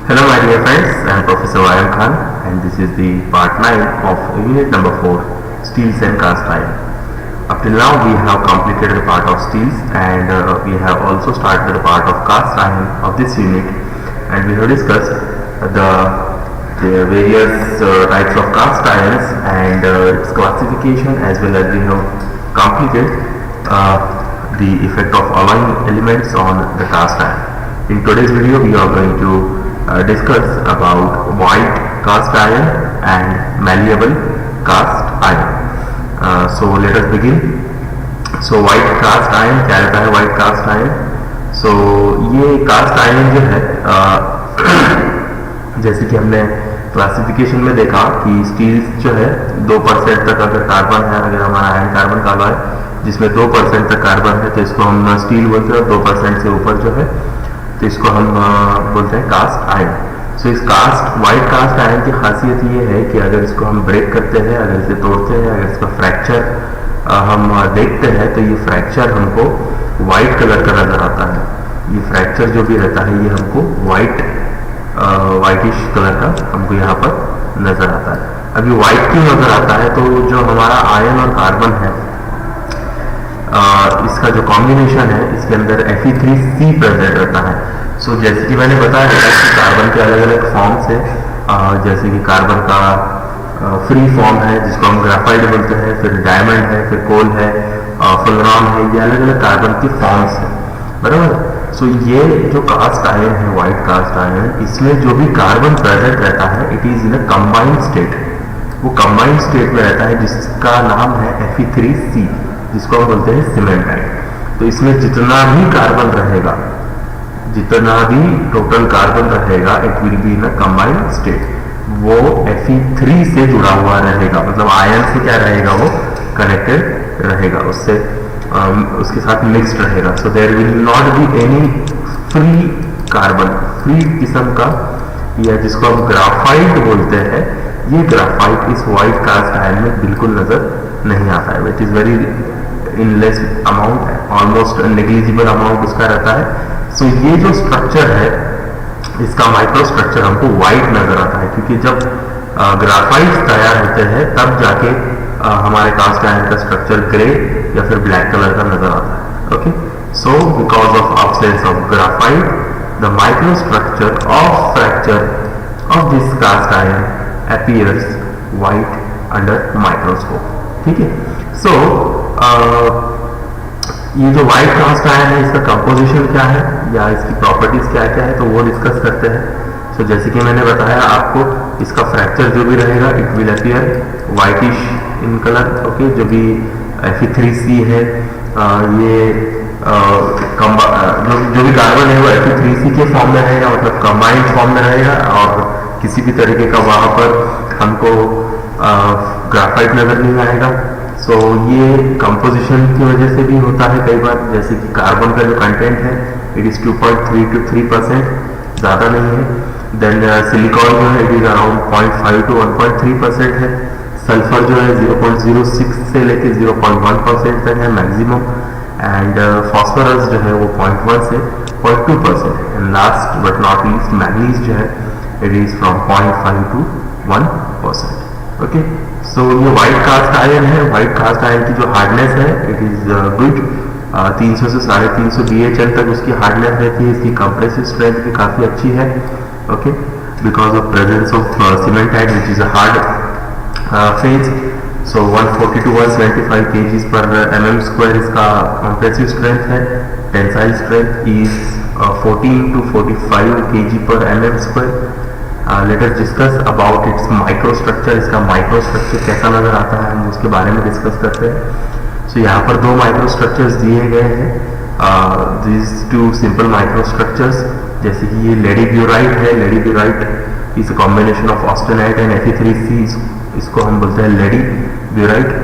Hello my dear friends, I am Professor Ryan Khan and this is the part 9 of unit number 4, steels and cast iron. Up till now we have completed the part of steels and we have also started the part of cast iron of this unit, and we have discussed the various types of cast irons and its classification, as well as we have completed the effect of alloying elements on the cast iron. In today's video we are going to discuss about white cast iron and malleable cast iron. So let us begin. So white cast iron क्या रहता है? white cast iron, so ये cast iron जो है जैसे कि हमने classification में देखा कि स्टील्स जो है 2% तक अगर कार्बन है, अगर हमारा आयन कार्बन का अलॉय जिसमें 2% तक कार्बन है तो इसको हम स्टील बोलते हैं, 2% से ऊपर जो है तो इसको हम बोलते हैं कास्ट आयरन. सो इस व्हाइट कास्ट आयरन की खासियत ये है कि अगर इसको हम ब्रेक करते हैं, अगर इसे तोड़ते हैं, अगर इसका फ्रैक्चर हम देखते हैं तो ये फ्रैक्चर हमको वाइट कलर का नजर आता है. ये फ्रैक्चर जो भी रहता है ये हमको वाइटिश कलर का हमको यहाँ पर नजर आता है. अभी वाइट क्यों नजर आता है? तो जो हमारा आयन और कार्बन है इसका जो कॉम्बिनेशन है इसके अंदर Fe3C प्रेजेंट रहता है. सो जैसे कि मैंने बताया है कि कार्बन के अलग अलग फॉर्म्स है, जैसे कि कार्बन का फ्री फॉर्म है जिसको हम ग्राफाइट बोलते हैं, फिर डायमंड है, फिर कोल है, फुलरान है, ये अलग अलग कार्बन की फॉर्म्स है, बराबर. सो ये जो कास्ट आयरन है, व्हाइट कास्ट आयरन, इसमें जो भी कार्बन प्रेजेंट रहता है it is in a combined state. वो कंबाइंड स्टेट में रहता है जिसका नाम है Fe3C, जिसको हम बोलते हैं सीमेंटाइट. तो इसमें जितना भी कार्बन रहेगा, जितना भी टोटल कार्बन रहेगा, it will be in a combined state. वो Fe3 से जुड़ा हुआ रहेगा, मतलब आयन से क्या रहेगा, वो कनेक्टेड रहेगा, उससे उसके साथ मिक्स्ड रहेगा. So there will not be any free carbon, free किस्म का, या जिसको हम ग्राफाइट बोलते हैं, ये ग्राफाइट इस व्हाइट कास्ट आयरन में बिल्कुल नजर नहीं आता है. It is very in less amount, almost negligible amount उसका रहता है. सो ये जो स्ट्रक्चर है इसका माइक्रो स्ट्रक्चर हमको व्हाइट नजर आता है, क्योंकि जब ग्राफाइट तैयार होते हैं तब जाके हमारे कास्ट आयरन का स्ट्रक्चर ग्रे या फिर ब्लैक कलर का नजर आता है. Okay, so because of absence of graphite the micro structure of fracture of this cast iron appears white under microscope. ठीक है. सो ये जो व्हाइट कास्ट आयरन है इसका कंपोजिशन क्या है या इसकी प्रॉपर्टीज क्या क्या है, तो वो डिस्कस करते हैं. सो जैसे कि मैंने बताया आपको, इसका फ्रैक्चर जो भी रहेगा it will appear whitish in colour. Okay, जो भी Fe3C है, ये जो भी कार्बन है वो Fe3C के फॉर्म में रहेगा, मतलब कंबाइंड फॉर्म में रहेगा, और किसी भी तरीके का वहां पर हमको ग्राफाइट नजर नहीं आएगा. सो ये कंपोजिशन की वजह से भी होता है कई बार, जैसे कि कार्बन का जो कंटेंट है इट इज 2.3 to 3%, ज़्यादा नहीं है. देन सिलिकॉन जो है इट इज अराउंड 0.5 to 1.3% है. सल्फर जो है 0.06 से लेके 0.1% तक है मैक्सिमम, एंड फॉस्फोरस जो है वो 0.1 से 0.2%. And last but not least manganese जो है it is from 0.5 to 1%. Okay, so ये व्हाइट कास्ट आयरन है. व्हाइट कास्ट आयरन की जो हार्डनेस है इट इज गुड, 300 से 350 BHL तक उसकी हार्डनेस रहती है. इसकी कंप्रेसिव स्ट्रेंथ भी काफ़ी अच्छी है. Okay, because of presence of cementite which is a hard phase. So 140 to 175 kgs per mm² इसका कंप्रेसिव स्ट्रेंथ है. Tensile strength is 14 to 45 kg per mm². Let us discuss about it's micro structure. इसका micro structure कैसा नजर आता है हम उसके बारे में डिस्कस करते हैं. सो यहाँ पर दो माइक्रो स्ट्रक्चर्स दिए गए हैं, this two simple micro structures. जैसे कि ये लेडीब्यूराइट है. Ledeburite is a combination of austenite and Fe3C. इसको हम बोलते हैं लेडीब्यूराइट,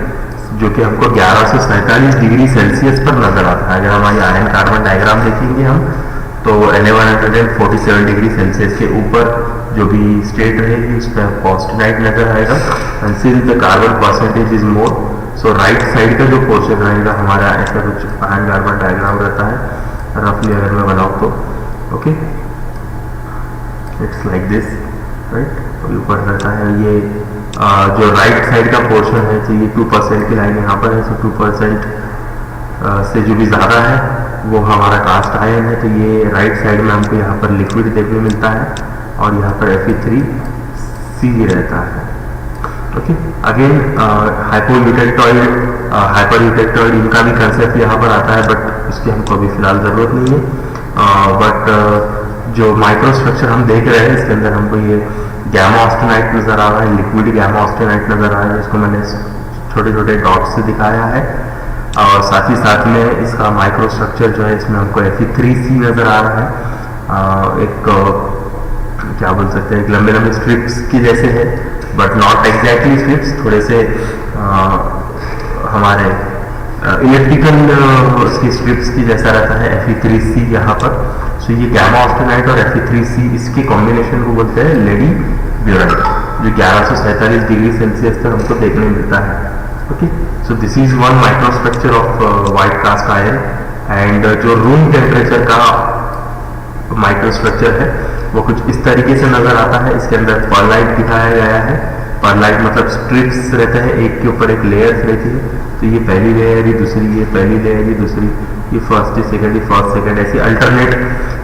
जो कि हमको 1147 डिग्री सेल्सियस पर नजर आता है. अगर हमारी आयन कार्बन डायग्राम देखेंगे हम तो Na147 डिग्री सेल्सियस के ऊपर जो भी स्टेट रहेगी उस पर ऑस्टेनाइट नजर आएगा. And since the carbon percentage is more, so right side का जो पोर्शन रहेगा हमारा, ऐसा कुछ आयन कार्बन डायग्राम रहता है रफली अगर मैं बनाऊँ तो. Okay, it's like this, right. और ऊपर रहता है ये जो राइट साइड का पोर्शन है, तो ये 2% की लाइन यहाँ पर है, सो 2% से जो भी ज़्यादा है वो हमारा कास्ट आयरन है। तो ये राइट साइड में हमको यहाँ पर लिक्विड देखने मिलता है और यहाँ पर Fe3C रहता है। ओके, अगेन हाइपोयूटेक्टॉइड, हाइपर यूटेक्टॉइड, इनका भी कंसेप्ट यहाँ पर आता है, बट उसकी हमको अभी फिलहाल ज़रूरत नहीं है। बट जो माइक्रो स्ट्रक्चर हम देख रहे हैं इसके अंदर हमको ये गैमा ऑस्टेनाइट नज़र आ रहा है, लिक्विड गैमा ऑस्टेनाइट नज़र आ रहा है, जिसको मैंने छोटे छोटे डॉट्स से दिखाया है। और साथ ही साथ में इसका माइक्रो स्ट्रक्चर जो है इसमें हमको Fe3C नज़र आ रहा है। एक क्या बोल सकते हैं, एक लंबे लंबे स्ट्रिप्स की जैसे है, बट नॉट एग्जैक्टली स्ट्रिप्स, थोड़े से हमारे इलेक्ट्रिकल उसकी स्ट्रिप्स की जैसा रहता है Fe3C यहाँ पर। सो ये गैमा ऑस्टेनाइट और Fe3C इसके कॉम्बिनेशन को बोलते हैं लेडी ब्यूराइट, जो 1147 डिग्री सेल्सियस तक हमको देखने मिलता है। Okay, so this is one micro structure of white cast iron. And जो रूम टेम्परेचर का माइक्रो स्ट्रक्चर है वो कुछ इस तरीके से नजर आता है। इसके अंदर परलाइट दिखाया गया है। परलाइट मतलब स्ट्रिप्स रहते हैं, एक के ऊपर एक लेयर्स रहती है। तो ये पहली लेयर, ये दूसरी, ये पहली लेयर, ये दूसरी, ये फर्स्ट, ये सेकंड, ये फर्स्ट, सेकंड, ऐसी अल्टरनेट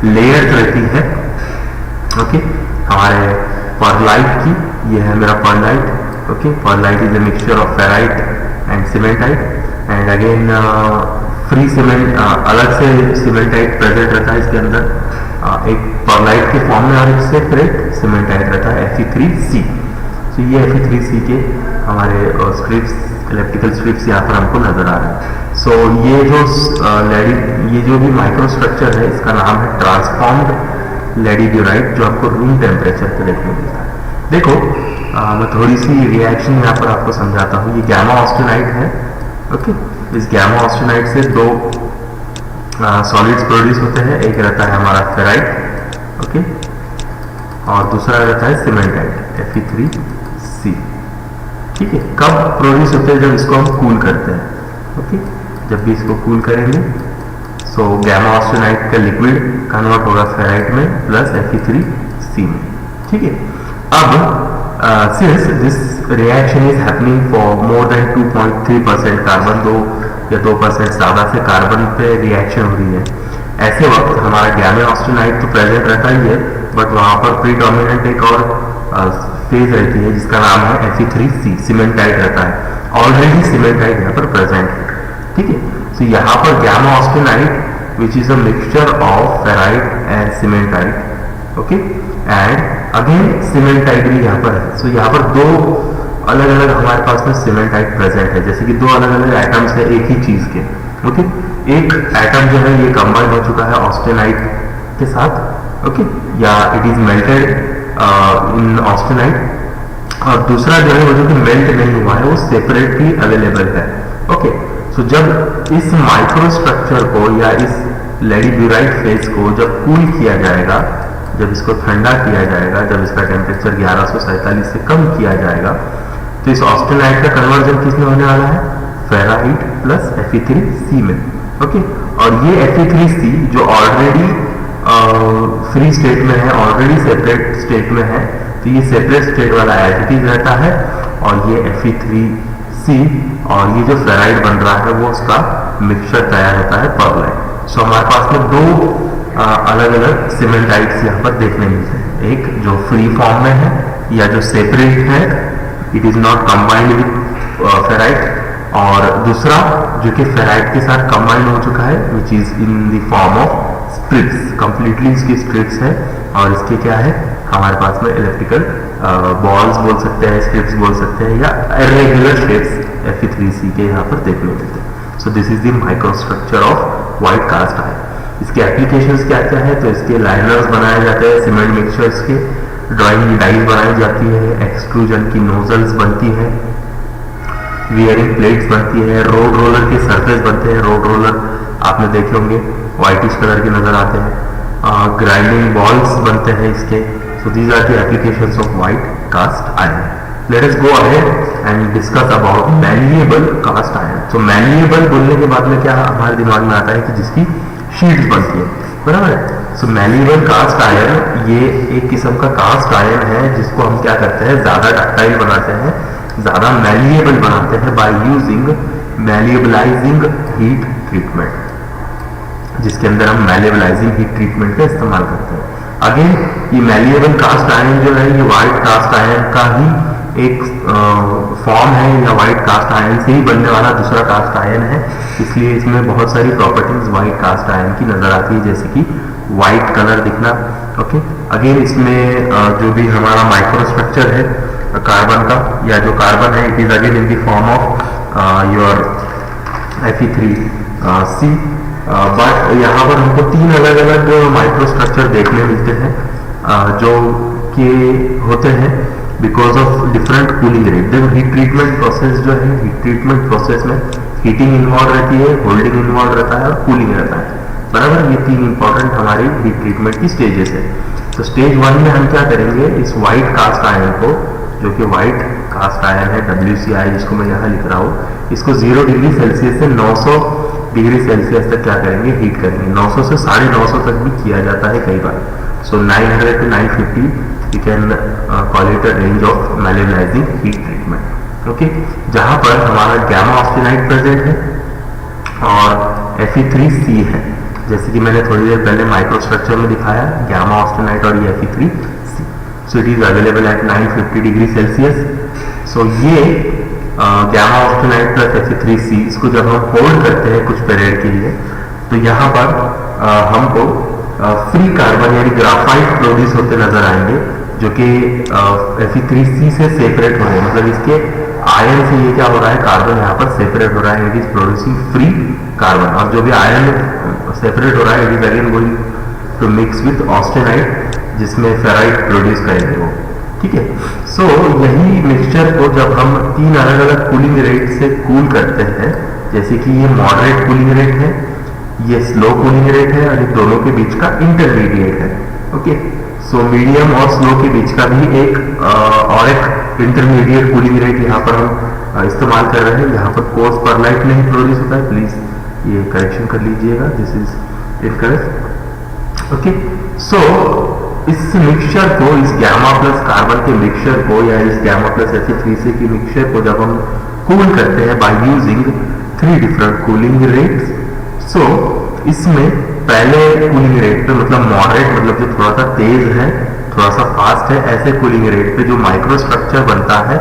लेयर्स रहती है। ओके, हमारे परलाइट की, ये है मेरा pearlite. Okay, pearlite is a mixture of ferrite and cementite. And again free cement, अलग से सीमेंटाइट प्रेजेंट रहता है इसके अंदर एक परलाइट के फॉर्म में, और एक सेपरेट सीमेंटाइट रहता है Fe3C। तो ये Fe3C के हमारे स्ट्रिप्स, इलेक्ट्रिकल स्ट्रिप्स यहाँ पर हमको नजर आ रहा है। सो ये जो ये जो भी माइक्रो स्ट्रक्चर है इसका नाम है ट्रांसफॉर्म्ड लेडी ब्यूराइट, जो आपको रूम टेम्परेचर पे देखने मिलता है। देखो मैं थोड़ी सी रिएक्शन यहाँ पर आपको समझाता हूँ। ये गैमा ऑस्टेनाइट है। ओके, इस गैमा ऑस्टेनाइट से दो सॉलिड्स प्रोड्यूस होते हैं, एक रहता है हमारा फेराइट, ओके, और दूसरा रहता है सीमेंटाइट Fe3C। ठीक है, कब प्रोड्यूस होते हैं? जब इसको हम कूल करते हैं। ओके, जब भी इसको कूल करेंगे सो गैमा ऑस्टेनाइट का लिक्विड कन्वर्ट होगा फेराइट में प्लस Fe3C में। ठीक है, अब since this reaction is happening for more than 2.3% carbon, 2 या 2% ज़्यादा से कार्बन पे रिएक्शन हो रही है, ऐसे वक्त हमारा गैमा ऑस्टेनाइट तो प्रेजेंट रहता ही है, बट वहाँ पर प्रीडोमिनेंट एक और फेज रहती है जिसका नाम है Fe3C, सीमेंटाइट रहता है। ऑलरेडी सीमेंटाइट यहाँ पर प्रेजेंट है। ठीक है, तो यहाँ पर gamma austenite which is a mixture of ferrite and cementite, okay, and again cementite भी यहाँ पर है। सो यहाँ पर दो अलग अलग हमारे पास में सीमेंटाइट प्रेजेंट है, जैसे कि दो अलग अलग एटम्स है एक ही चीज के। ओके, एक एटम जो है ये कंबाइन हो चुका है ऑस्टेनाइट के साथ, ओके, या it is melted in austenite, और दूसरा जो है वो जो कि मेल्ट नहीं हुआ है वो सेपरेटली अवेलेबल है। ओके, सो जब इस माइक्रो स्ट्रक्चर को या इस लेडी ब्यूराइट फेज को जब कूल किया जाएगा, जब इसको ठंडा किया जाएगा, जब इसका टेम्परेचर 1147 से कम किया जाएगा, तो इस ऑस्टेनाइट का कन्वर्जन किसमें होने वाला है? फेराइट प्लस Fe3C में। ओके, और ये Fe3C जो ऑलरेडी फ्री स्टेट में है, ऑलरेडी सेपरेट स्टेट में है, तो ये सेपरेट स्टेट वाला एज इट इज रहता है, और ये Fe3C और ये जो फेराइट बन रहा है वो उसका मिक्सचर तैयार होता है परलाइट। सो हमारे पास में दो अलग अलग सीमेंटाइट्स यहाँ पर देखने मिलते हैं, एक जो फ्री फॉर्म में है या जो सेपरेट है, it is not combined with ferrite, और दूसरा जो कि फेराइट के साथ कंबाइन हो चुका है which is in the form of strips, completely इसकी स्ट्रिप्स है, और इसके क्या है हमारे पास में इलेक्ट्रिकल बॉल्स बोल सकते हैं, स्ट्रिप्स बोल सकते हैं, या इरेगुलर शेप्स Fe3C के यहाँ पर देखने मिलते हैं। So this is the micro structure of white cast iron. इसके एप्लीकेशंस क्या क्या है? तो इसके लाइनर्स बनाए जाते हैं, सीमेंट मिक्सचर्स के, ड्राइंग डाइज बनाई जाती है, एक्सट्रूजन की नोजल्स बनती है, वियरिंग प्लेट्स बनती है, रोड रोलर के सरफेस बनते हैं। रोड रोलर आपने देखे होंगे, व्हाइटिश कलर के नजर आते हैं। ग्राइंडिंग बॉल्स बनते हैं इसके। So these are the applications of white cast iron. Let us go ahead and discuss about malleable cast iron. तो मैल्लिएबल बोलने के बाद में क्या हमारे दिमाग में आता है कि जिसकी शीट्स बनती है, बराबर है। सो मैलिएबल कास्ट आयरन ये एक किस्म का कास्ट आयरन है जिसको हम क्या करते हैं, ज्यादा डक्टाइल बनाते हैं, ज्यादा मैलिएबल बनाते हैं बाय यूजिंग मैलिएबलाइजिंग हीट ट्रीटमेंट, जिसके अंदर हम मैलिएबलाइजिंग हीट ट्रीटमेंट का इस्तेमाल करते हैं। अगेन ये मैलिएबल कास्ट आयरन जो है ये व्हाइट कास्ट आयरन का ही एक फॉर्म है, या व्हाइट कास्ट आयरन से ही बनने वाला दूसरा कास्ट आयरन है, इसलिए इसमें बहुत सारी प्रॉपर्टीज व्हाइट कास्ट आयरन की नजर आती है, जैसे कि व्हाइट कलर दिखना। ओके, अगेन इसमें जो भी हमारा माइक्रोस्ट्रक्चर है कार्बन का, या जो कार्बन है it is again in the form of your Fe3C, but यहाँ पर हमको तीन अलग अलग माइक्रोस्ट्रक्चर देखने मिलते हैं जो कि होते हैं because of different cooling rate. देखो हीट ट्रीटमेंट प्रोसेस जो है, हीट ट्रीटमेंट प्रोसेस में हीटिंग इन्वॉल्व रहती है, होल्डिंग इन्वॉल्व रहता है और कूलिंग रहता है, बराबर। ये तीन इंपॉर्टेंट हमारी हीट ट्रीटमेंट की स्टेजेस है। तो स्टेज 1 में हम क्या करेंगे, इस व्हाइट कास्ट आयरन को, जो कि व्हाइट कास्ट आयरन है WCI जिसको मैं यहाँ लिख रहा हूँ, इसको 0 डिग्री सेल्सियस से 900 डिग्री सेल्सियस तक क्या करेंगे, हीट करेंगे। 900 से 950 तक भी किया जाता है कई बार। So 900 to 950 you can call it a range of malleablizing heat treatment. Okay, जहां पर हमारा गामा ऑस्टेनाइट प्रेजेंट है और Fe3C है, जैसे कि मैंने थोड़ी देर पहले माइक्रोस्ट्रक्चर में दिखाया, गामा ऑस्टेनाइट और ये Fe3C। So it is available at 950 degree Celsius. So ये गामा ऑस्टेनाइट प्लस Fe3C, इसको जब हम होल्ड करते हैं कुछ पीरियड के लिए, तो यहाँ पर हमको फ्री कार्बन यानी ग्राफाइट प्रोड्यूस होते नजर आएंगे, जो कि Fe3C से सेपरेट हो रहे हैं, मतलब इसके आयरन से ये क्या हो रहा है, कार्बन यहाँ पर सेपरेट हो रहा है, it is producing free carbon, और जो भी आयरन सेपरेट हो रहा है it is again going to mix with austenite, जिसमें फेराइट प्रोड्यूस करेंगे वो। ठीक है, सो यही मिक्सचर को जब हम तीन अलग अलग कूलिंग रेट से कूल करते हैं, जैसे कि ये मॉडरेट कूलिंग रेट है, ये स्लो कूलिंग रेट है, और इन दोनों के बीच का इंटरमीडिएट है। ओके, सो मीडियम और स्लो के बीच का भी एक और एक इंटरमीडिएट कूलिंग रेट यहाँ पर हम इस्तेमाल कर रहे हैं। यहाँ पर कोर्स परलाइट नहीं प्रोड्यूस होता है, प्लीज ये करेक्शन कर लीजिएगा, दिस इज इनकरेक्ट। ओके, सो इस मिक्सचर को, इस गामा प्लस कार्बन के मिक्सचर को, या इस गामा प्लस Fe3C की मिक्सचर को जब हम कूल करते हैं by using 3 different cooling rates, so इसमें पहले कूलिंग रेट पे, मतलब मॉडरेट, मतलब जो थोड़ा सा तेज है, थोड़ा सा फास्ट है, ऐसे कूलिंग रेट पे जो माइक्रोस्ट्रक्चर बनता है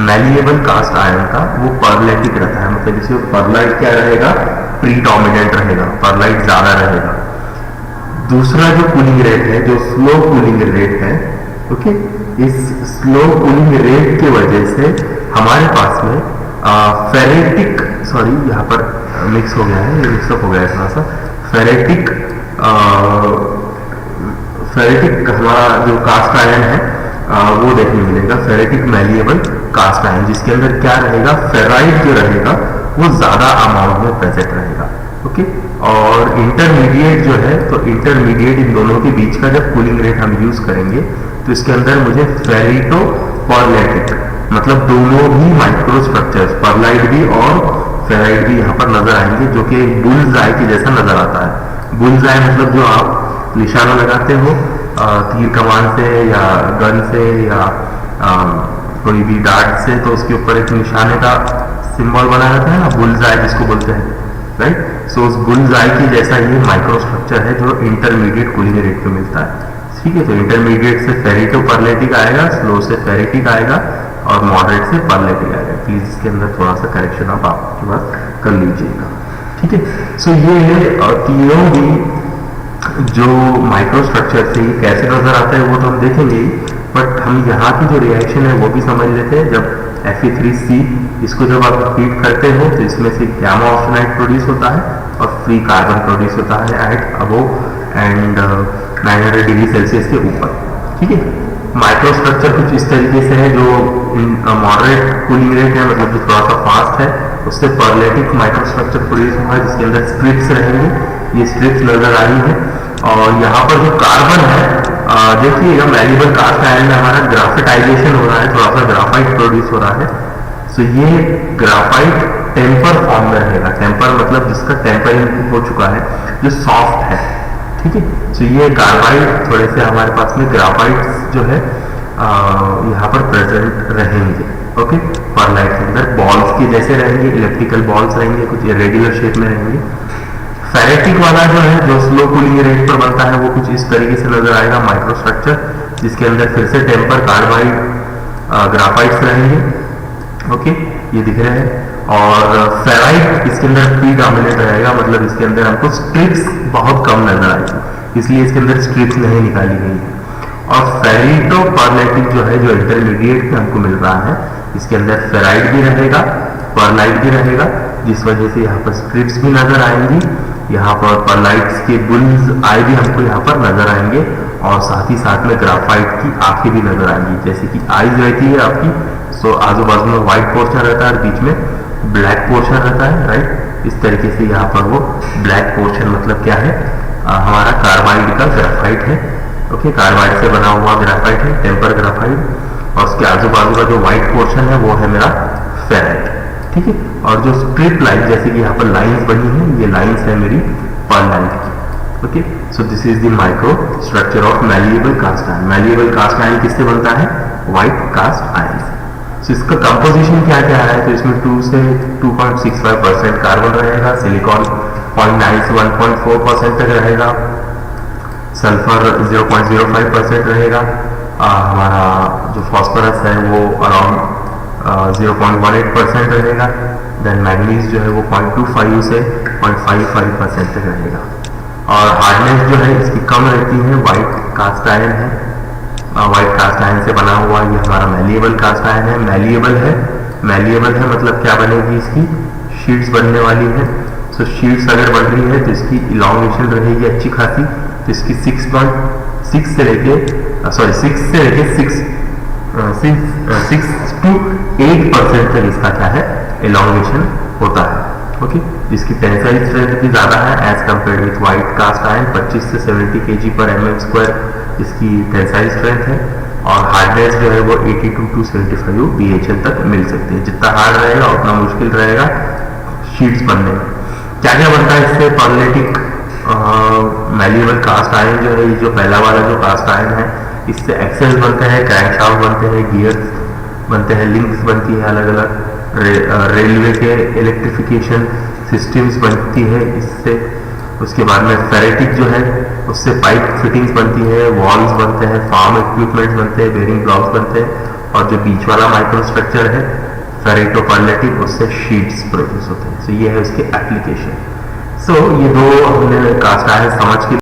मैलिएबल कास्ट आयरन का, वो परलाइटिक रहता है, मतलब इसमें परलाइट क्या रहेगा, प्रीडोमिनेंट रहेगा, परलाइट ज्यादा रहेगा। दूसरा जो कूलिंग रेट है, जो स्लो कूलिंग रेट है, ओके, इस स्लो कूलिंग रेट की वजह से हमारे पास में फेरेटिक, सॉरी यहाँ पर मिक्स हो गया है, ये मिक्सअप हो गया है थोड़ा सा, फेरेटिक हमारा जो कास्ट आयरन है वो देखने मिलेगा, फेरेटिक मैलिएबल कास्ट आयरन, जिसके अंदर क्या रहेगा, फेराइट जो रहेगा वो ज्यादा अमाउंट में प्रेजेंट रहेगा। ओके, और इंटरमीडिएट जो है, तो इंटरमीडिएट इन दोनों के बीच का जब कूलिंग रेट हम यूज करेंगे तो इसके अंदर मुझे फेरिटो परलाइटिक, मतलब दोनों ही माइक्रोस्ट्रक्चर्स, परलाइट भी और फेराइट भी यहाँ पर नजर आएंगे, जो कि बुल्स आई के जैसा नजर आता है। बुल्स आई मतलब जो आप निशाना लगाते हो तीर कमान से या गन से या कोई भी डार्ट से, तो उसके ऊपर एक निशाने का सिंबल बना रहता है ना, बुल्स आई जिसको बोलते हैं, राइट। सो उस बुल्स आई की जैसा ये माइक्रोस्ट्रक्चर है जो इंटरमीडिएट कूलिंग रेट पे मिलता है। ठीक है, तो इंटरमीडिएट से फेरिटो परलेटिक आएगा, स्लो से फेरिटिक आएगा और मॉडरेट से परलेटिक आएगा। प्लीज इसके अंदर थोड़ा सा करेक्शन आप आपके पास कर लीजिएगा। ठीक है, सो ये तीनों भी जो माइक्रोस्ट्रक्चर से कैसे नजर आता है वो तो हम देखेंगे, बट हम यहाँ की जो रिएक्शन है वो भी समझ लेते हैं। जब Fe3C इसको जब आप हीट करते हो तो इसमें से गामा ऑक्साइड प्रोड्यूस होता है और फ्री कार्बन प्रोड्यूस होता है at above and 900 degree Celsius के ऊपर। ठीक है, माइक्रोस्ट्रक्चर कुछ इस तरीके से है, जो मॉडरेट कूलिंग रेट है, मतलब जो थोड़ा सा फास्ट है, उससे परलेटिक माइक्रोस्ट्रक्चर प्रोड्यूस हुआ है जिसके अंदर स्ट्रिप्स रहेंगे। ये स्ट्रिप्स नजर आ रही है और यहाँ पर जो कार्बन है देखिएगा, मैलिएबल कास्ट आयरन में हमारा ग्राफाइटाइजेशन हो रहा है, थोड़ा सा ग्राफाइट प्रोड्यूस हो रहा है। सो ये ग्राफाइट टेम्पर फॉर्म में रहेगा। टेम्पर मतलब जिसका टेम्परिंग हो चुका है, जो सॉफ्ट है। ठीक है। तो ये कार्बाइड थोड़े से हमारे पास में ग्राफाइट्स जो है यहाँ पर प्रेजेंट रहेंगे। ओके, परलाइट के अंदर बॉल्स के जैसे रहेंगे, इलेक्ट्रिकल बॉल्स रहेंगे, कुछ इरेगुलर शेप में रहेंगे। फेरेटिक वाला जो है, जो स्लो कूलिंग रेट पर बनता है, वो कुछ इस तरीके से नजर आएगा, माइक्रोस्ट्रक्चर, जिसके अंदर फिर से टेम्पर कार्बाइड ग्राफाइट्स रहेंगे। ओके, ये दिख रहे हैं। और फेराइट इसके अंदर प्रीडोमिनेंट रहेगा, मतलब इसके अंदर हमको स्ट्रिप्स बहुत कम नजर आएगी, इसलिए इसके अंदर स्ट्रिप्स नहीं निकाली गई है। और फेरिटो परलाइटिक जो है, जो इंटरमीडिएट में हमको मिल रहा है, इसके अंदर फेराइट भी रहेगा, परलाइट भी रहेगा, जिस वजह से यहाँ पर स्ट्रिप्स भी नजर आएंगी। यहाँ पर परलाइट्स के बुल्स आई भी हमको यहाँ पर नजर आएंगे, और साथ ही साथ में ग्राफाइट की आंखें भी नजर आएंगी, जैसे कि आईज रहती है आपकी। सो आजू बाजू में व्हाइट पोर्शन रहता है और बीच में ब्लैक पोर्शन रहता है, राइट। इस तरीके से यहाँ पर वो ब्लैक पोर्शन मतलब क्या है, हमारा कार्बाइड का ग्राफाइट है। ओके, कार्बाइड से बना हुआ ग्राफाइट है, टेम्पर ग्राफाइट, और उसके आजू बाजू का जो व्हाइट पोर्शन है वो है मेरा फेराइट। ठीक है, और जो स्ट्रिप लाइन, जैसे कि यहाँ पर लाइंस बनी है, ये लाइंस है मेरी परलाइट की। Okay, so this is the micro structure of malleable cast iron. Malleable cast iron किससे बनता है? व्हाइट कास्ट आयरन से। सो इसका कंपोजिशन क्या क्या है? तो इसमें 2 से 2.65% कार्बन रहेगा, सिलिकॉन 0.9 से 1.4% तक रहेगा, सल्फर 0.05% रहेगा, हमारा जो फॉस्फोरस है वो अराउंड 0.18% रहेगा, देन मैग्नीज जो है वो 0.25 से 0.55% तक रहेगा, और हार्डनेस जो है इसकी कम रहती है। व्हाइट कास्ट आयरन है, व्हाइट कास्ट आयरन से बना हुआ ये हमारा मैलिएबल कास्ट आयरन है। मैलिएबल है मतलब क्या बनेगी, इसकी शीट्स बनने वाली है। सो शीट्स अगर बन रही है तो इसकी इलांगेशन रहेगी अच्छी खासी, तो इसकी 6 से लेके 6 to 8% तक इसका क्या है, इलांगेशन होता है। ओके, जिसकी टेंसाइल स्ट्रेंथ भी ज्यादा है as compare with white cast iron. 25 से 70 kg/mm² इसकी टेंसाइल स्ट्रेंथ है, और हार्डनेस जो है वो 82 to 75 BHL तक मिल सकती है। जितना हार्ड रहेगा उतना मुश्किल रहेगा शीट्स बनने में। क्या क्या बनता है इससे? परलेटिक मैलिएबल कास्ट आयरन जो है, ये जो पहला वाला जो कास्ट आयरन है, इससे एक्सेल्स बनते हैं, क्रैंकशाफ्ट बनते हैं, गियर्स बनते हैं, लिंक्स बनती है अलग अलग, रेलवे के इलेक्ट्रिफिकेशन सिस्टम्स बनती है इससे। उसके बाद में फेरेटिक जो है उससे पाइप फिटिंग्स बनती है, वॉल्स बनते हैं, फार्म इक्विपमेंट्स बनते हैं, बेरिंग ब्लॉक्स बनते हैं, और जो बीच वाला माइक्रो स्ट्रक्चर है फेरेटो परलेटिक, उससे शीट्स प्रोड्यूस होते हैं। सो ये है उसके एप्लीकेशन। सो ये दो हमने कास्ट आयरन समझ के